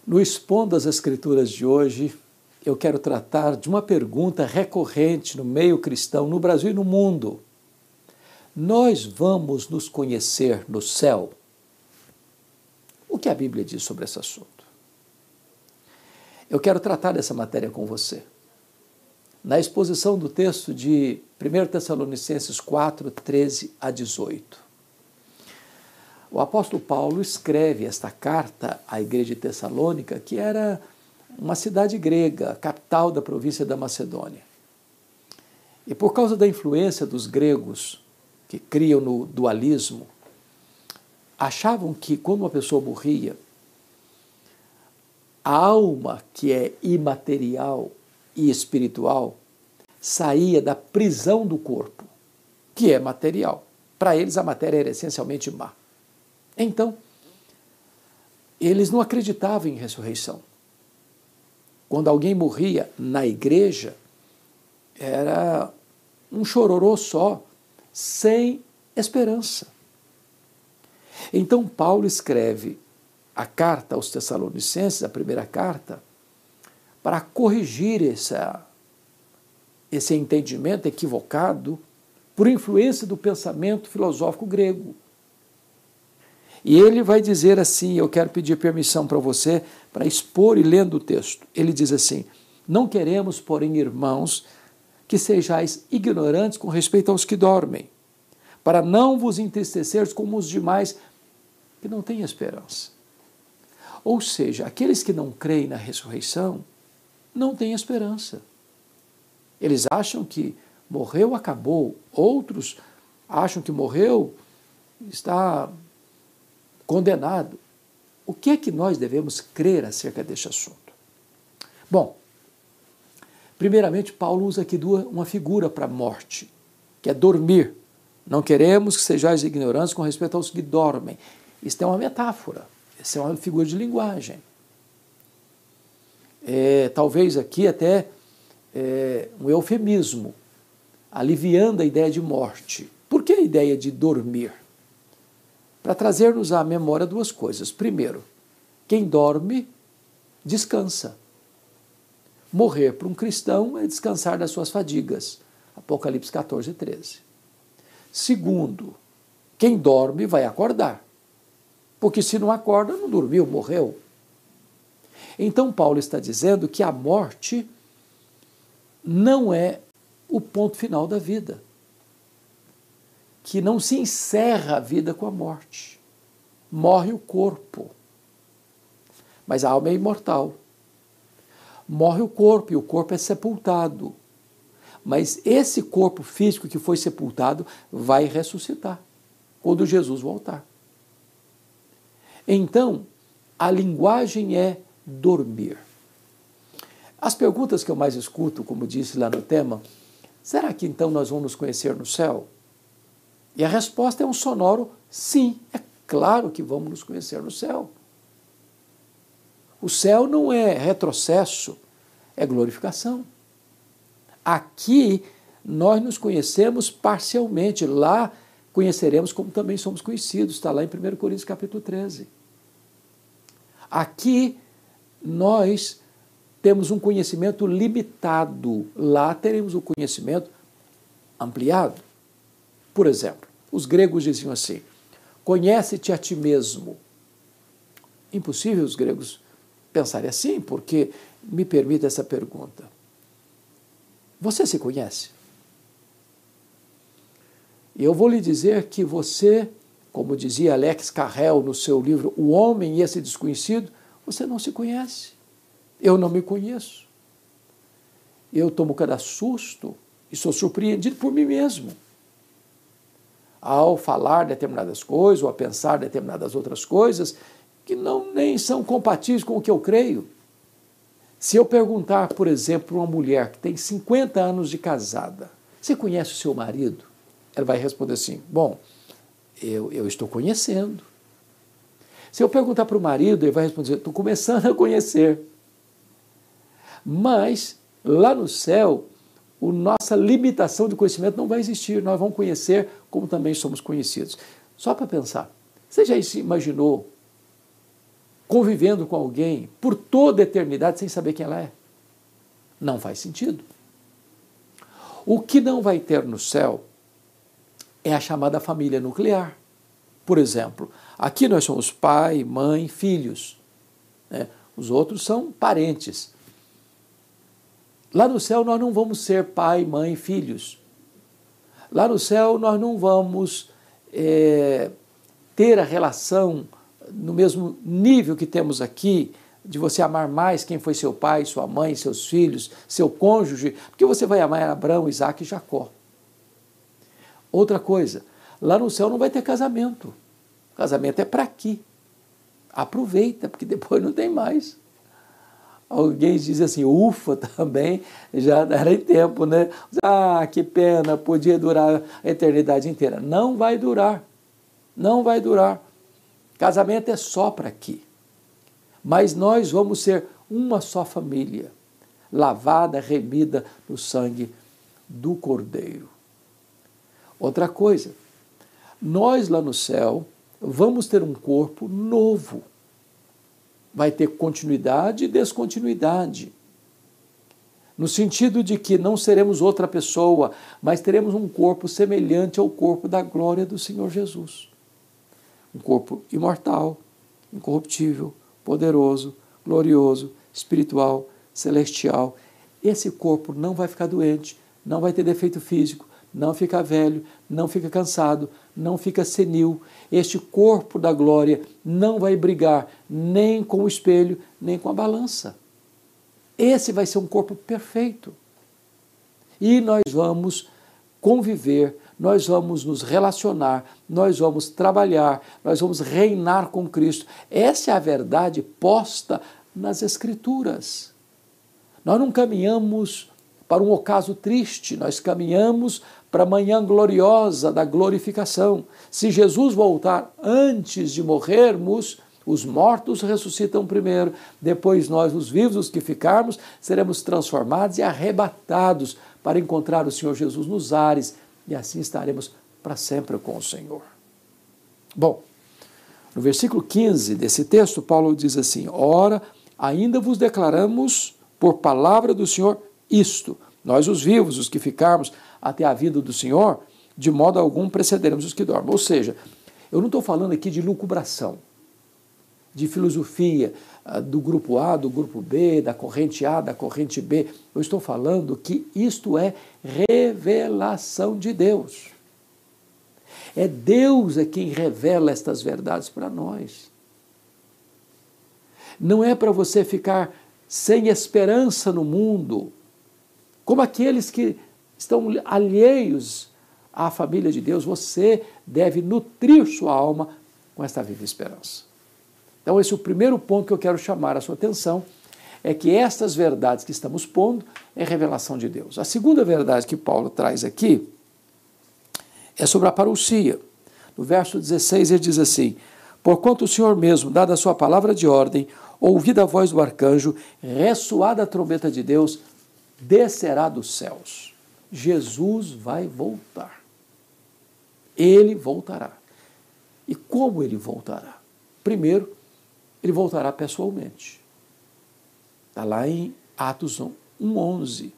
No Expondo as Escrituras de hoje, eu quero tratar de uma pergunta recorrente no meio cristão, no Brasil e no mundo. Nós vamos nos conhecer no céu? O que a Bíblia diz sobre esse assunto? Eu quero tratar dessa matéria com você. Na exposição do texto de 1 Tessalonicenses 4, 13 a 18. O apóstolo Paulo escreve esta carta à igreja de Tessalônica, que era uma cidade grega, capital da província da Macedônia. E por causa da influência dos gregos, que criam no dualismo, achavam que quando uma pessoa morria, a alma, que é imaterial e espiritual, saía da prisão do corpo, que é material. Para eles, a matéria era essencialmente má. Então, eles não acreditavam em ressurreição. Quando alguém morria na igreja, era um chororô só, sem esperança. Então, Paulo escreve a carta aos Tessalonicenses, a primeira carta, para corrigir esse entendimento equivocado por influência do pensamento filosófico grego. E ele vai dizer assim, eu quero pedir permissão para você para expor e lendo o texto. Ele diz assim: não queremos, porém, irmãos, que sejais ignorantes com respeito aos que dormem, para não vos entristeceres como os demais que não têm esperança. Ou seja, aqueles que não creem na ressurreição não têm esperança. Eles acham que morreu, acabou. Outros acham que morreu, está condenado. O que é que nós devemos crer acerca deste assunto? Bom, primeiramente, Paulo usa aqui uma figura para a morte, que é dormir. Não queremos que sejais ignorantes com respeito aos que dormem. Isto é uma metáfora, essa é uma figura de linguagem. Talvez aqui até um eufemismo, aliviando a ideia de morte. Por que a ideia de dormir? Para trazer-nos à memória duas coisas. Primeiro, quem dorme, descansa. Morrer para um cristão é descansar das suas fadigas. Apocalipse 14, 13. Segundo, quem dorme vai acordar. Porque se não acorda, não dormiu, morreu. Então Paulo está dizendo que a morte não é o ponto final da vida. Que não se encerra a vida com a morte. Morre o corpo. Mas a alma é imortal. Morre o corpo e o corpo é sepultado. Mas esse corpo físico que foi sepultado vai ressuscitar quando Jesus voltar. Então, a linguagem é dormir. As perguntas que eu mais escuto, como disse lá no tema, será que então nós vamos nos conhecer no céu? E a resposta é um sonoro sim, é claro que vamos nos conhecer no céu. O céu não é retrocesso, é glorificação. Aqui nós nos conhecemos parcialmente, lá conheceremos como também somos conhecidos, está lá em 1 Coríntios capítulo 13. Aqui nós temos um conhecimento limitado, lá teremos o conhecimento ampliado. Por exemplo, os gregos diziam assim: conhece-te a ti mesmo. Impossível os gregos pensarem assim, porque me permite essa pergunta. Você se conhece? E eu vou lhe dizer que você, como dizia Alex Carrel no seu livro O Homem e Esse Desconhecido, você não se conhece. Eu não me conheço. Eu tomo cada susto e sou surpreendido por mim mesmo. Ao falar determinadas coisas ou a pensar determinadas outras coisas que nem são compatíveis com o que eu creio. Se eu perguntar, por exemplo, para uma mulher que tem 50 anos de casada, você conhece o seu marido? Ela vai responder assim: bom, eu estou conhecendo. Se eu perguntar para o marido, ele vai responder: estou começando a conhecer. Mas, lá no céu, a nossa limitação de conhecimento não vai existir. Nós vamos conhecer como também somos conhecidos. Só para pensar, você já se imaginou convivendo com alguém por toda a eternidade sem saber quem ela é? Não faz sentido. O que não vai ter no céu é a chamada família nuclear. Por exemplo, aqui nós somos pai, mãe, filhos, né? Os outros são parentes. Lá no céu nós não vamos ser pai, mãe, filhos. Lá no céu nós não vamos ter a relação no mesmo nível que temos aqui, de você amar mais quem foi seu pai, sua mãe, seus filhos, seu cônjuge, porque você vai amar Abraão, Isaac e Jacó. Outra coisa, lá no céu não vai ter casamento. Casamento é para aqui. Aproveita, porque depois não tem mais. Alguém diz assim, ufa, também já era em tempo, né? Ah, que pena, podia durar a eternidade inteira. Não vai durar, não vai durar. Casamento é só para aqui. Mas nós vamos ser uma só família, lavada, remida no sangue do Cordeiro. Outra coisa, nós lá no céu vamos ter um corpo novo. Vai ter continuidade e descontinuidade. No sentido de que não seremos outra pessoa, mas teremos um corpo semelhante ao corpo da glória do Senhor Jesus. Um corpo imortal, incorruptível, poderoso, glorioso, espiritual, celestial. Esse corpo não vai ficar doente, não vai ter defeito físico, não fica velho, não fica cansado, não fica senil. Este corpo da glória não vai brigar nem com o espelho, nem com a balança. Esse vai ser um corpo perfeito. E nós vamos conviver, nós vamos nos relacionar, nós vamos trabalhar, nós vamos reinar com Cristo. Essa é a verdade posta nas Escrituras. Nós não caminhamos para um ocaso triste, nós caminhamos para a manhã gloriosa da glorificação. Se Jesus voltar antes de morrermos, os mortos ressuscitam primeiro, depois nós, os vivos, os que ficarmos, seremos transformados e arrebatados para encontrar o Senhor Jesus nos ares, e assim estaremos para sempre com o Senhor. Bom, no versículo 15 desse texto, Paulo diz assim, ora, ainda vos declaramos por palavra do Senhor isto, nós os vivos, os que ficarmos até a vinda do Senhor, de modo algum precederemos os que dormem. Ou seja, eu não estou falando aqui de lucubração, de filosofia do grupo A, do grupo B, da corrente A, da corrente B. Eu estou falando que isto é revelação de Deus. É Deus quem revela estas verdades para nós. Não é para você ficar sem esperança no mundo, como aqueles que estão alheios à família de Deus. Você deve nutrir sua alma com esta viva esperança. Então esse é o primeiro ponto que eu quero chamar a sua atenção, é que estas verdades que estamos pondo é revelação de Deus. A segunda verdade que Paulo traz aqui é sobre a parousia. No verso 16 ele diz assim, porquanto o Senhor mesmo, dada a sua palavra de ordem, ouvida a voz do arcanjo, ressoada a trombeta de Deus, descerá dos céus. Jesus vai voltar. Ele voltará. E como ele voltará? Primeiro, ele voltará pessoalmente. Está lá em Atos 1:11.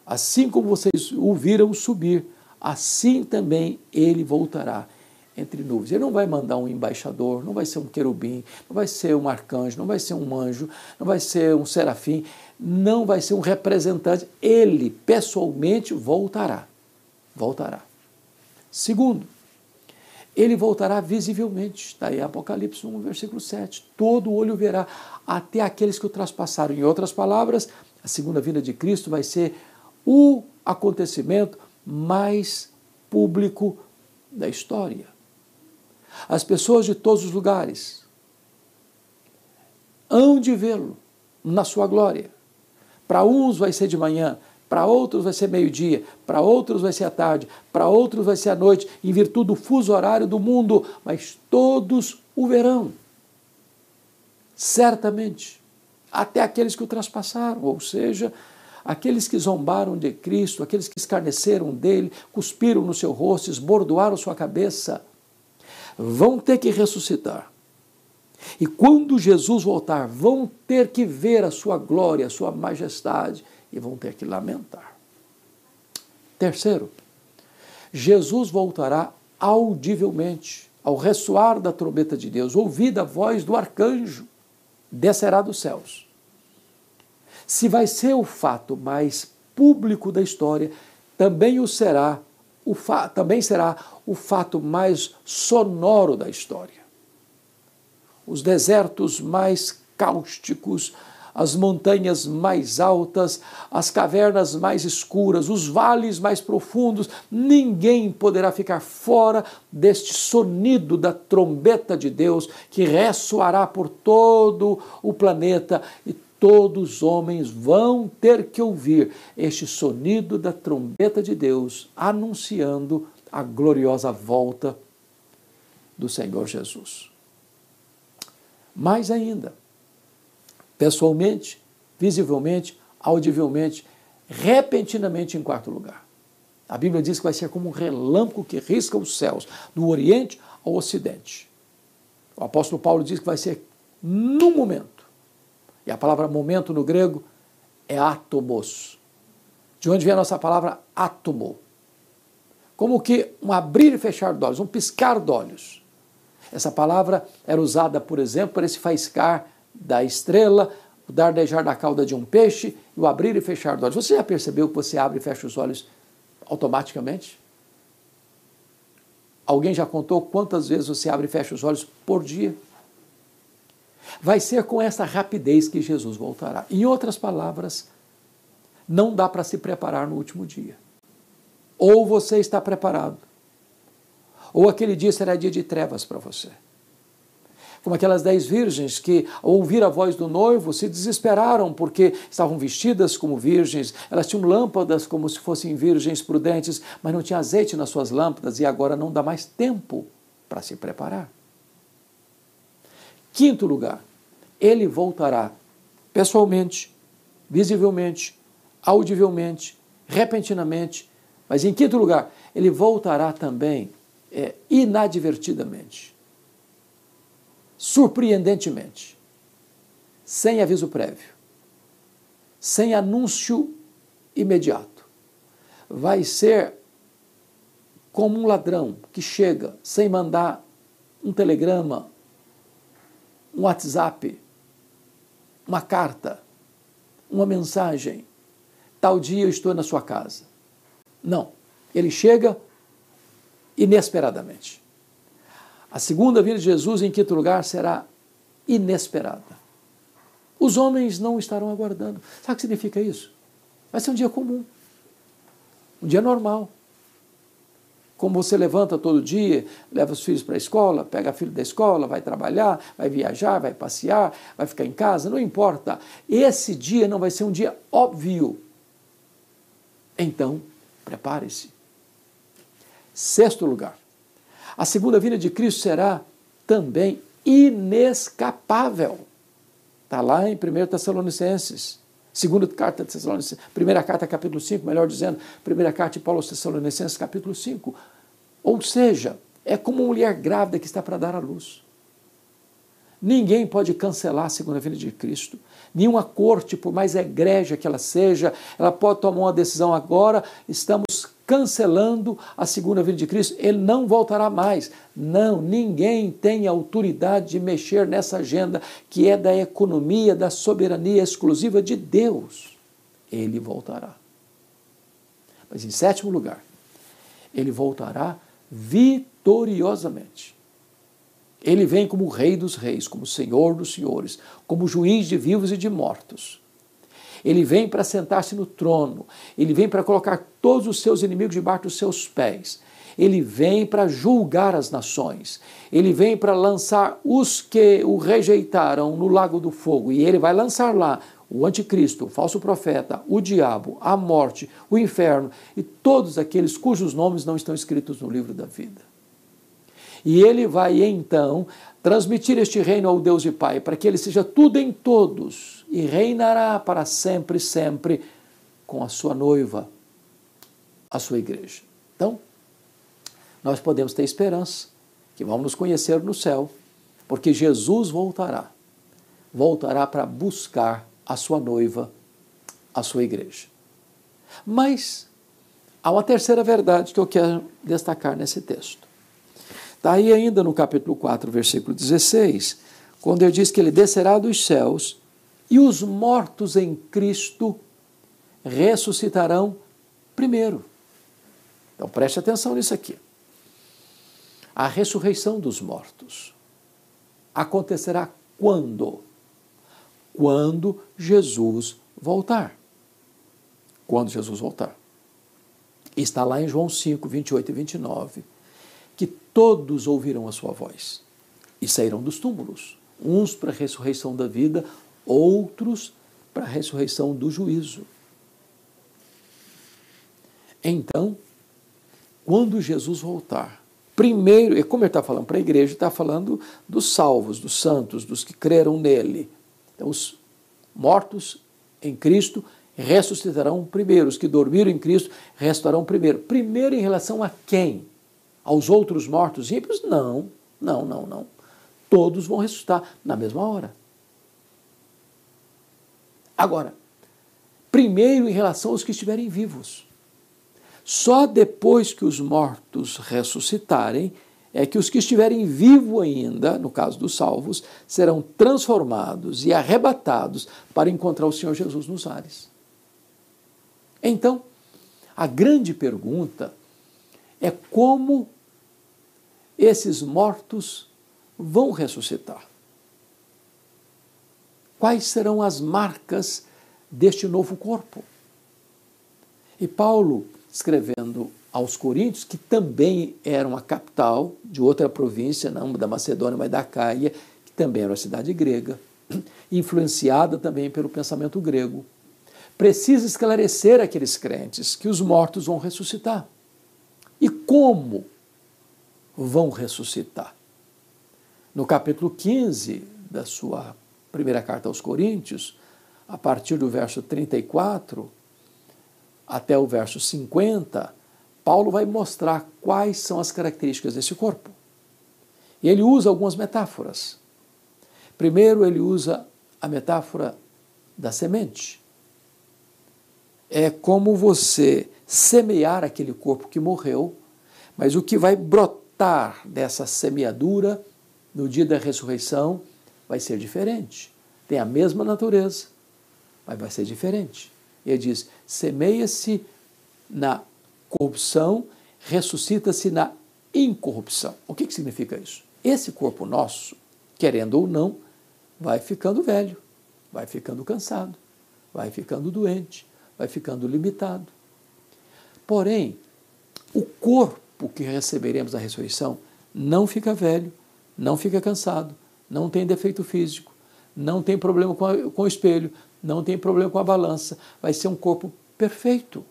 Assim como vocês o viram subir, assim também ele voltará entre nuvens. Ele não vai mandar um embaixador, não vai ser um querubim, não vai ser um arcanjo, não vai ser um anjo, não vai ser um serafim, não vai ser um representante. Ele pessoalmente voltará. Voltará. Segundo, ele voltará visivelmente. Está aí Apocalipse 1, versículo 7. Todo olho verá, até aqueles que o traspassaram. Em outras palavras, a segunda vinda de Cristo vai ser o acontecimento mais público da história. As pessoas de todos os lugares hão de vê-lo na sua glória. Para uns vai ser de manhã, para outros vai ser meio-dia, para outros vai ser à tarde, para outros vai ser à noite, em virtude do fuso horário do mundo, mas todos o verão. Certamente, até aqueles que o traspassaram, ou seja, aqueles que zombaram de Cristo, aqueles que escarneceram dele, cuspiram no seu rosto, esbordoaram sua cabeça, vão ter que ressuscitar. E quando Jesus voltar, vão ter que ver a sua glória, a sua majestade, e vão ter que lamentar. Terceiro, Jesus voltará audivelmente, ao ressoar da trombeta de Deus, ouvida a voz do arcanjo, descerá dos céus. Se vai ser o fato mais público da história, também será o fato mais sonoro da história. Os desertos mais cáusticos, as montanhas mais altas, as cavernas mais escuras, os vales mais profundos, ninguém poderá ficar fora deste sonido da trombeta de Deus que ressoará por todo o planeta e todos os homens vão ter que ouvir este sonido da trombeta de Deus anunciando a gloriosa volta do Senhor Jesus. Mais ainda, pessoalmente, visivelmente, audivelmente, repentinamente em quarto lugar. A Bíblia diz que vai ser como um relâmpago que risca os céus, do Oriente ao Ocidente. O apóstolo Paulo diz que vai ser num momento. E a palavra momento no grego é átomos. De onde vem a nossa palavra átomo? Como que um abrir e fechar de olhos, um piscar de olhos. Essa palavra era usada, por exemplo, para esse faiscar da estrela, o dardejar da cauda de um peixe e o abrir e fechar dos olhos. Você já percebeu que você abre e fecha os olhos automaticamente? Alguém já contou quantas vezes você abre e fecha os olhos por dia? Vai ser com essa rapidez que Jesus voltará. Em outras palavras, não dá para se preparar no último dia. Ou você está preparado, ou aquele dia será dia de trevas para você. Como aquelas 10 virgens que, ao ouvir a voz do noivo, se desesperaram porque estavam vestidas como virgens, elas tinham lâmpadas como se fossem virgens prudentes, mas não tinha azeite nas suas lâmpadas e agora não dá mais tempo para se preparar. Quinto lugar, ele voltará pessoalmente, visivelmente, audivelmente, repentinamente, mas em quinto lugar, ele voltará também inadvertidamente, surpreendentemente, sem aviso prévio, sem anúncio imediato. Vai ser como um ladrão que chega sem mandar um telegrama, um WhatsApp, uma carta, uma mensagem. Tal dia eu estou na sua casa. Não, ele chega inesperadamente. A segunda vinda de Jesus, em quinto lugar, será inesperada. Os homens não estarão aguardando. Sabe o que significa isso? Vai ser um dia comum, um dia normal. Como você levanta todo dia, leva os filhos para a escola, pega filho da escola, vai trabalhar, vai viajar, vai passear, vai ficar em casa, não importa. Esse dia não vai ser um dia óbvio. Então, prepare-se. Sexto lugar, a segunda vinda de Cristo será também inescapável. Está lá em 1 Tessalonicenses, segunda carta de Tessalonicenses, primeira carta, capítulo 5, melhor dizendo, primeira carta de Paulo aos Tessalonicenses, capítulo 5. Ou seja, é como uma mulher grávida que está para dar à luz. Ninguém pode cancelar a segunda vinda de Cristo. Nenhuma corte, por mais egrégia que ela seja, ela pode tomar uma decisão agora, estamos cancelando a segunda vinda de Cristo, ele não voltará mais. Não, ninguém tem autoridade de mexer nessa agenda que é da economia, da soberania exclusiva de Deus. Ele voltará. Mas em sétimo lugar, ele voltará vitoriosamente. Ele vem como o Rei dos Reis, como o Senhor dos Senhores, como juiz de vivos e de mortos. Ele vem para sentar-se no trono, ele vem para colocar todos os seus inimigos debaixo dos seus pés, ele vem para julgar as nações, ele vem para lançar os que o rejeitaram no lago do fogo, e ele vai lançar lá o anticristo, o falso profeta, o diabo, a morte, o inferno e todos aqueles cujos nomes não estão escritos no livro da vida. E ele vai então transmitir este reino ao Deus e Pai, para que ele seja tudo em todos e reinará para sempre, sempre com a sua noiva, a sua igreja. Então, nós podemos ter esperança que vamos nos conhecer no céu, Porque Jesus voltará. Voltará para buscar a sua noiva, a sua igreja. Mas há uma terceira verdade que eu quero destacar nesse texto. Está aí ainda no capítulo 4, versículo 16, quando ele diz que ele descerá dos céus e os mortos em Cristo ressuscitarão primeiro. Então preste atenção nisso aqui. A ressurreição dos mortos acontecerá quando? Quando Jesus voltar. Quando Jesus voltar. Está lá em João 5, 28 e 29, que todos ouvirão a sua voz e sairão dos túmulos, uns para a ressurreição da vida, outros para a ressurreição do juízo. Então, quando Jesus voltar, primeiro, e como ele está falando para a igreja, está falando dos salvos, dos santos, dos que creram nele. Então, os mortos em Cristo ressuscitarão primeiro, os que dormiram em Cristo ressuscitarão primeiro. Primeiro em relação a quem? Aos outros mortos ímpios? Não. Todos vão ressuscitar na mesma hora. Agora, primeiro em relação aos que estiverem vivos. Só depois que os mortos ressuscitarem é que os que estiverem vivos ainda, no caso dos salvos, serão transformados e arrebatados para encontrar o Senhor Jesus nos ares. Então, a grande pergunta é como esses mortos vão ressuscitar. Quais serão as marcas deste novo corpo? E Paulo, escrevendo aos Coríntios, que também era uma capital de outra província, não da Macedônia, mas da Caia, que também era uma cidade grega, influenciada também pelo pensamento grego, precisa esclarecer aqueles crentes que os mortos vão ressuscitar. E como vão ressuscitar? No capítulo 15 da sua primeira carta aos Coríntios, a partir do verso 34 até o verso 50, Paulo vai mostrar quais são as características desse corpo. E ele usa algumas metáforas. Primeiro, ele usa a metáfora da semente. É como você semear aquele corpo que morreu, mas o que vai brotar dessa semeadura no dia da ressurreição vai ser diferente. Tem a mesma natureza, mas vai ser diferente. Ele diz, semeia-se na corrupção, ressuscita-se na incorrupção. O que significa isso? Esse corpo nosso, querendo ou não, vai ficando velho, vai ficando cansado, vai ficando doente, vai ficando limitado. Porém, o corpo que receberemos na ressurreição não fica velho, não fica cansado, não tem defeito físico, não tem problema com o espelho, não tem problema com a balança, vai ser um corpo perfeito.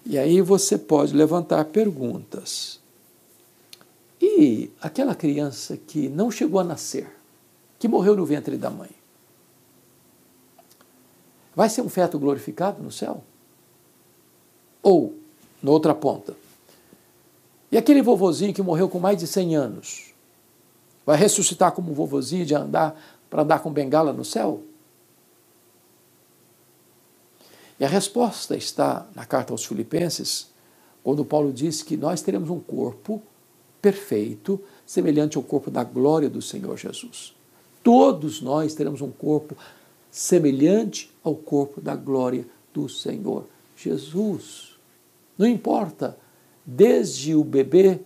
E aí você pode levantar perguntas. E aquela criança que não chegou a nascer, que morreu no ventre da mãe, vai ser um feto glorificado no céu? Ou, na outra ponta, e aquele vovozinho que morreu com mais de 100 anos, vai ressuscitar como um vovozinho para andar com bengala no céu? E a resposta está na carta aos Filipenses, quando Paulo diz que nós teremos um corpo perfeito, semelhante ao corpo da glória do Senhor Jesus. Todos nós teremos um corpo semelhante ao corpo da glória do Senhor Jesus. Não importa, desde o bebê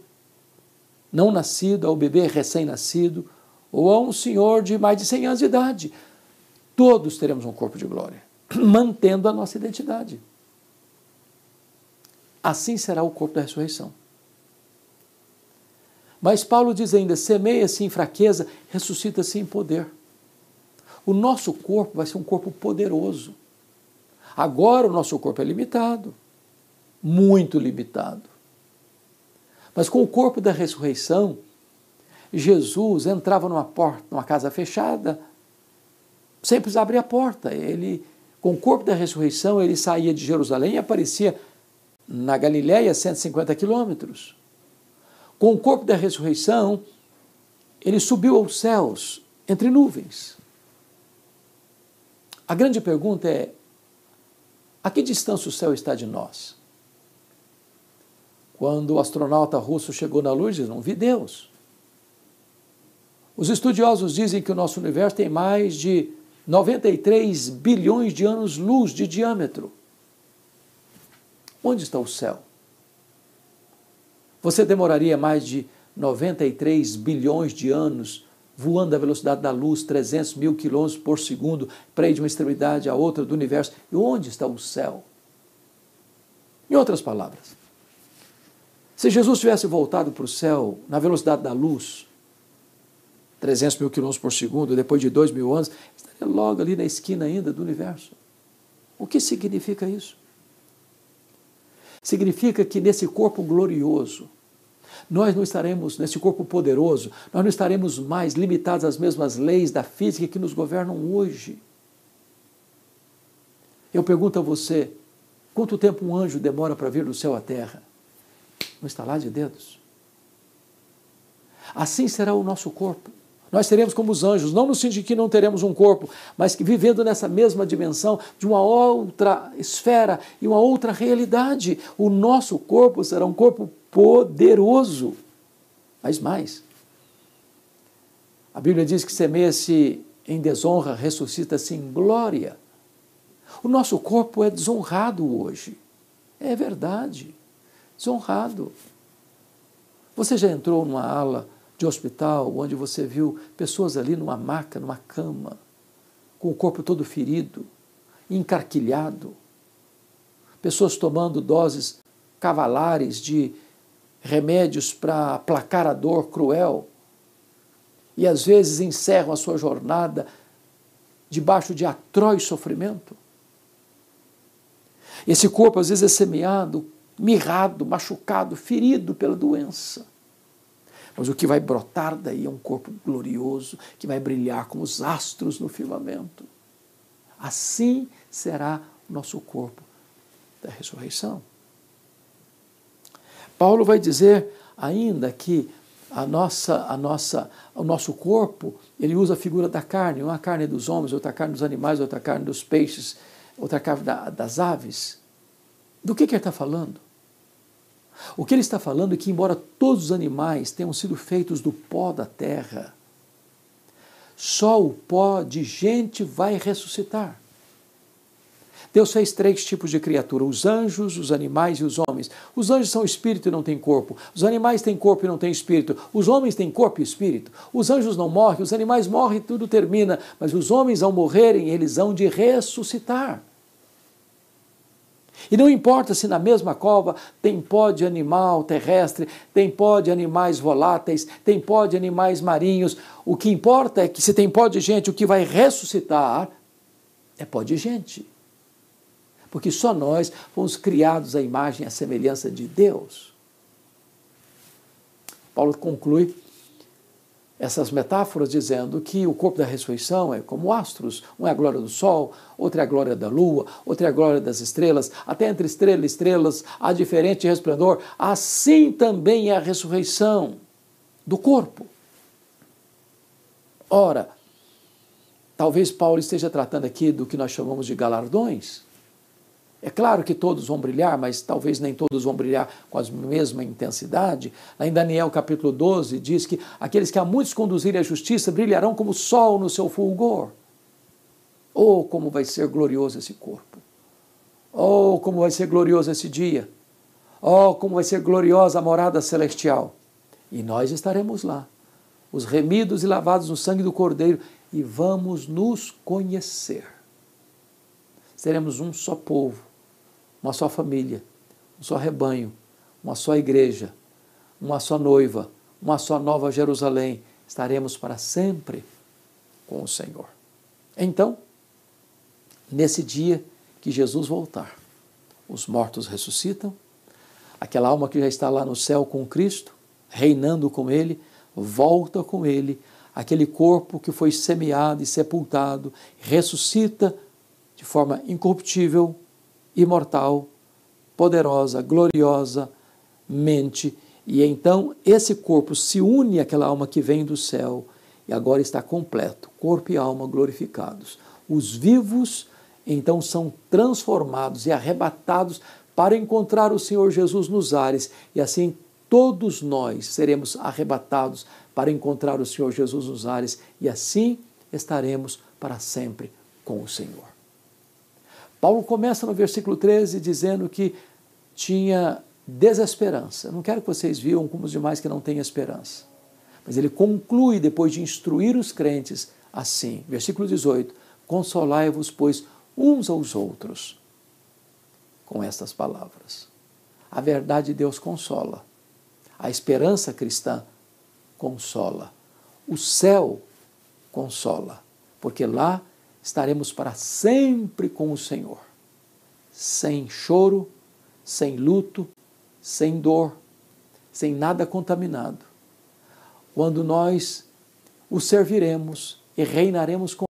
não nascido ao bebê recém-nascido, ou a um senhor de mais de 100 anos de idade, todos teremos um corpo de glória, mantendo a nossa identidade. Assim será o corpo da ressurreição. Mas Paulo diz ainda, semeia-se em fraqueza, ressuscita-se em poder. O nosso corpo vai ser um corpo poderoso. Agora o nosso corpo é limitado, muito limitado. Mas com o corpo da ressurreição, Jesus entrava numa porta, numa casa fechada, sem precisar abrir a porta. Com o corpo da ressurreição, ele saía de Jerusalém e aparecia na Galiléia, 150 quilômetros. Com o corpo da ressurreição, ele subiu aos céus entre nuvens. A grande pergunta é: a que distância o céu está de nós? Quando o astronauta russo chegou na Lua, ele não vi Deus. Os estudiosos dizem que o nosso universo tem mais de 93 bilhões de anos-luz de diâmetro. Onde está o céu? Você demoraria mais de 93 bilhões de anos voando à velocidade da luz, 300 mil quilômetros por segundo, para ir de uma extremidade à outra do universo? E onde está o céu? Em outras palavras, se Jesus tivesse voltado para o céu na velocidade da luz, 300 mil quilômetros por segundo, depois de 2.000 anos, estaria logo ali na esquina ainda do universo. O que significa isso? Significa que nesse corpo glorioso, nós não estaremos, nesse corpo poderoso, nós não estaremos mais limitados às mesmas leis da física que nos governam hoje. Eu pergunto a você, quanto tempo um anjo demora para vir do céu à terra? Um estalar de dedos. Assim será o nosso corpo. Nós seremos como os anjos, não no sentido de que não teremos um corpo, mas que vivendo nessa mesma dimensão, de uma outra esfera e uma outra realidade. O nosso corpo será um corpo poderoso. Mas mais, a Bíblia diz que semeia-se em desonra, ressuscita-se em glória. O nosso corpo é desonrado hoje. É verdade, desonrado. Você já entrou numa ala de hospital, onde você viu pessoas ali numa maca, numa cama, com o corpo todo ferido, encarquilhado, pessoas tomando doses cavalares de remédios para aplacar a dor cruel, e às vezes encerram a sua jornada debaixo de atroz sofrimento. Esse corpo às vezes é semeado, mirrado, machucado, ferido pela doença. Mas o que vai brotar daí é um corpo glorioso, que vai brilhar como os astros no firmamento. Assim será o nosso corpo da ressurreição. Paulo vai dizer ainda que o nosso corpo, ele usa a figura da carne, uma carne dos homens, outra carne dos animais, outra carne dos peixes, outra carne das aves. Do que ele está falando? O que ele está falando é que, embora todos os animais tenham sido feitos do pó da terra, só o pó de gente vai ressuscitar. Deus fez 3 tipos de criatura: os anjos, os animais e os homens. Os anjos são espírito e não têm corpo. Os animais têm corpo e não têm espírito. Os homens têm corpo e espírito. Os anjos não morrem, os animais morrem e tudo termina. Mas os homens, ao morrerem, eles hão de ressuscitar. E não importa se na mesma cova tem pó de animal terrestre, tem pó de animais voláteis, tem pó de animais marinhos. O que importa é que se tem pó de gente, o que vai ressuscitar é pó de gente. Porque só nós fomos criados à imagem e à semelhança de Deus. Paulo conclui essas metáforas dizendo que o corpo da ressurreição é como astros. Um é a glória do sol, outro é a glória da lua, outro é a glória das estrelas. Até entre estrela e estrelas há diferente resplendor. Assim também é a ressurreição do corpo. Ora, talvez Paulo esteja tratando aqui do que nós chamamos de galardões. É claro que todos vão brilhar, mas talvez nem todos vão brilhar com a mesma intensidade. Lá em Daniel capítulo 12 diz que aqueles que a muitos conduzirem à justiça brilharão como o sol no seu fulgor. Oh, como vai ser glorioso esse corpo! Oh, como vai ser glorioso esse dia! Oh, como vai ser gloriosa a morada celestial! E nós estaremos lá, os remidos e lavados no sangue do Cordeiro, e vamos nos conhecer. Seremos um só povo, uma só família, um só rebanho, uma só igreja, uma só noiva, uma só nova Jerusalém. Estaremos para sempre com o Senhor. Então, nesse dia que Jesus voltar, os mortos ressuscitam, aquela alma que já está lá no céu com Cristo, reinando com Ele, volta com Ele, aquele corpo que foi semeado e sepultado, ressuscita de forma incorruptível, imortal, poderosa, gloriosamente, E então esse corpo se une àquela alma que vem do céu e agora está completo, corpo e alma glorificados. Os vivos então são transformados e arrebatados para encontrar o Senhor Jesus nos ares, e assim todos nós seremos arrebatados para encontrar o Senhor Jesus nos ares, e assim estaremos para sempre com o Senhor. Paulo começa no versículo 13 dizendo que tinha desesperança. Eu não quero que vocês vivam como os demais que não têm esperança. Mas ele conclui, depois de instruir os crentes, assim, versículo 18, consolai-vos, pois, uns aos outros, com estas palavras. A verdade de Deus consola. A esperança cristã consola. O céu consola, porque lá estaremos para sempre com o Senhor. Sem choro, sem luto, sem dor, sem nada contaminado. Quando nós o serviremos e reinaremos com